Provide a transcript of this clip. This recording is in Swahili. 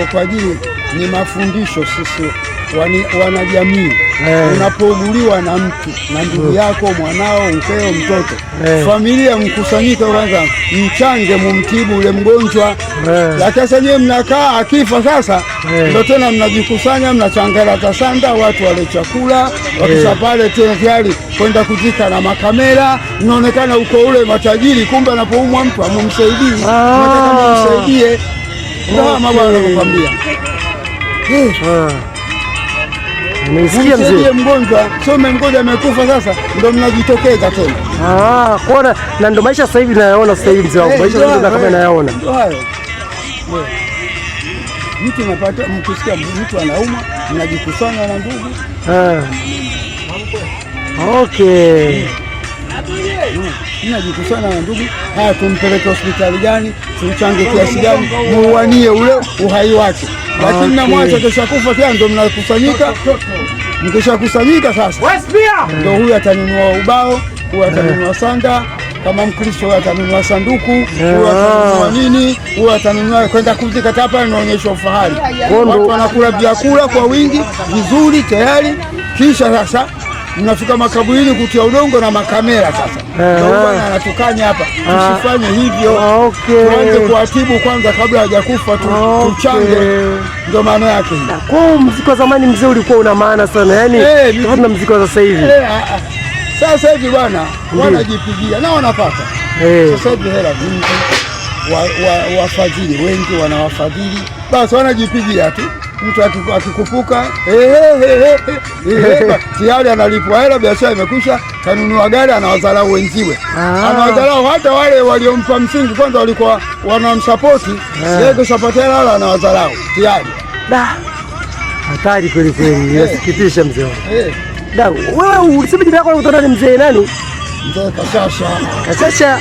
Kwa ajili ni mafundisho sisi wanajamii. Unapouguliwa na mtu na ndugu yako, mwanao, mkeo, mtoto, familia mkusanyike kwanza, mchange mumtibu ule mgonjwa. Lakini sasa nyewe mnakaa akifa sasa ndio tena mnajikusanya mnachangala tasanda watu wale chakula wakisha pale tena tayari kwenda kuzika na makamera, inaonekana uko ule matajiri, kumbe anapoumwa mtu amumsaidii. Nataka mumsaidie. Ndio mabwana nakwambia. Nimesikia mzee. Mgonjwa, sio mgonjwa amekufa sasa ndio mnajitokeza tena. Kuona na ndio maisha sasa hivi nayaona sasa hivi mzee wangu. Maisha sasa hivi kama nayaona. Ndio hayo. Mtu anapata mkisikia mtu anauma, mnajikusanya na ndugu. Okay. Mnajikusanya na ndugu. Tumpeleke hospitali gani? Tumchange kiasi gani? Muwanie ule uhai wake. Lakini na mwacha kesha kufa tena ndio mnakusanyika. Mkishakusanyika sasa ndio huyu atanunua ubao, huyu atanunua sanda, kama Mkristo atanunua sanduku, huyu atanunua nini, huyu atanunua kwenda kuzika hapa, inaonyesha ufahari. Watu wanakula vyakula kwa wingi vizuri tayari, kisha sasa mnafika makaburini kutia udongo na makamera sasa. Ndio bwana anatukanya hapa. Tusifanye hivyo. Tuanze kuatibu kwanza kabla hajakufa tuchange. Ndio maana yake. Kwa muziki wa zamani mzee ulikuwa una maana sana. Yaani tofauti na muziki wa sasa hivi. Sasa hivi bwana wanajipigia na wanapata. Sasa hivi hela nyingi. Wafadhili wengi wanawafadhili. Basi wanajipigia tu. Mtu akikupuka tayari analipwa hela, biashara imekwisha, kanunua gari, anawadharau wenziwe. Anawadharau hata wale waliompa msingi kwanza walikuwa wanamsapoti, yeye kishapata hela anawadharau tayari. Hatari kweli kweli, inasikitisha mzee wangu. Wewe ulisema jina lako unatoka ni mzee nani? Mzee Kashasha. Kashasha.